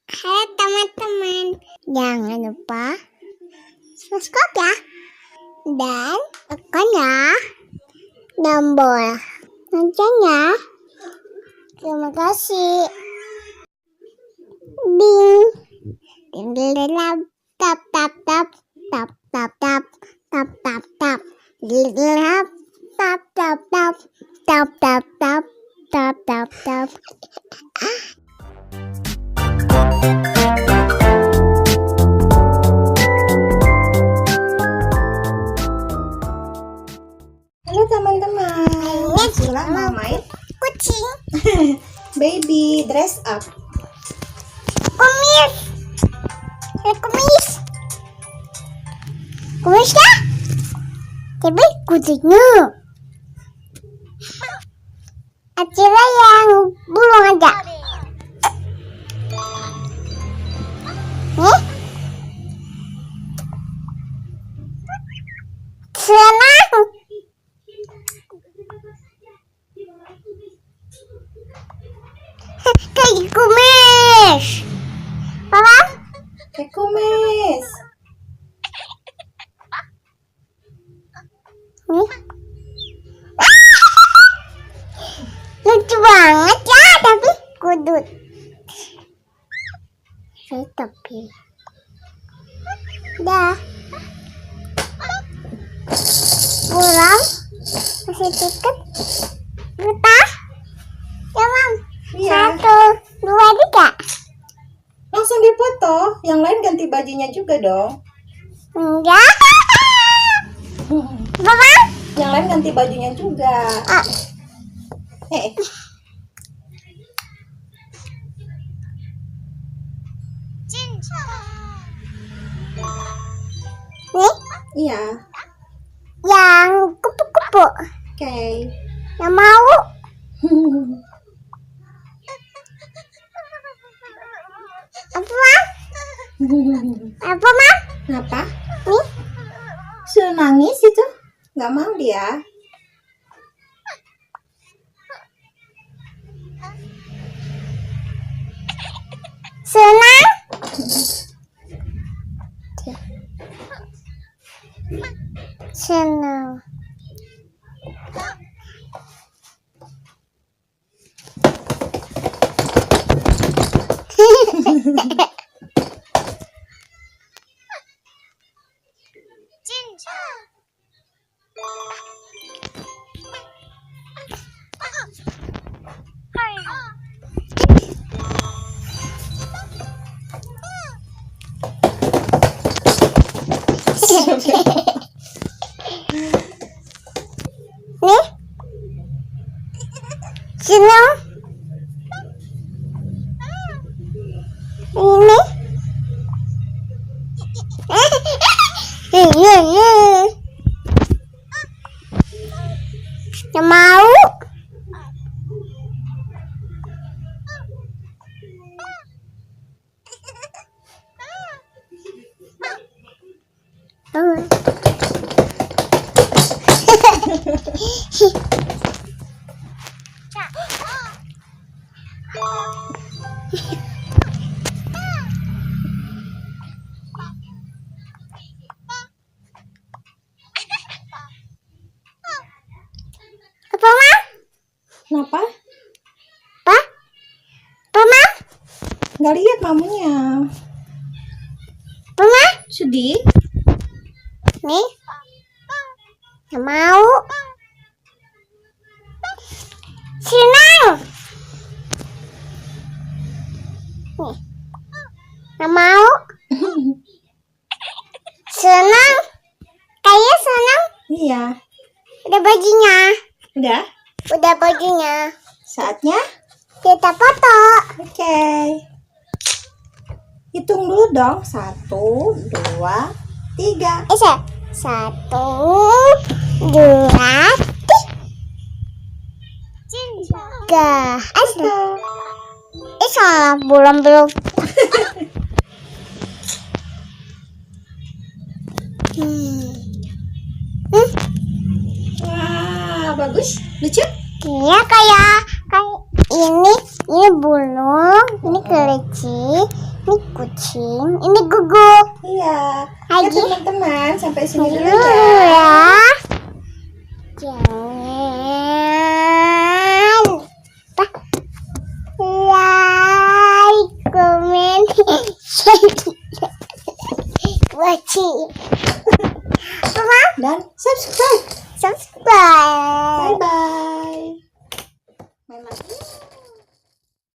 Halo teman-teman, jangan lupa subscribe ya, dan tekan ya tombol loncengnya. Terima kasih. Ding, ding, ding, ding, tap, tap, tap, tap, tap, tap, tap, tap, tap, ding, ding, tap, tap, tap, tap, tap, tap, tap, tap, tap. Halo teman-teman, Sila mau main Kucing, baby dress up. kumis, kumis, kumis ya? Tapi kucingnya acara yang bulung aja. Nih, senang. Kayak kumis, paham? Kayak kumis. Nih. Lucu banget ya, tapi kudut. Tapi dah pulang masih tiket betah ya mam. Iya. 1, 2, 3. Langsung dipoto, yang lain ganti bajunya juga dong. Enggak. Mama? Yang lain ganti bajunya juga. Eh, Nih, iya. yang kupu-kupu. Oke. Yang mau. Apa mam? Apa mam? Kenapa? Nih, Sudah nangis itu? Nggak mau dia. senang. Senang. Nih, senang. Ini yang mau. Apa mam? Kenapa? Apa? Apa mam? Nggak lihat mamunya. Apa mam? Sedih? Nih, yang mau. Senang. Nih, yang mau. Senang. Kayak senang. Iya. Udah bajunya. Udah? Udah bajunya. Saatnya? Kita foto. Oke. Hitung dulu dong. 1, 2, 3. 1, 2, 3. Salah, belum. Wah, bagus. Lucu? Iya, kayak ini bulung, ini kelinci, Ini kucing, ini gugup. Iya. Ya Lagi. teman-teman, sampai sini dulu Dulu ya. ya. Jangan lupa like, comment, share, watching. Mama, Dan subscribe. subscribe. Bye-bye. Main lagi.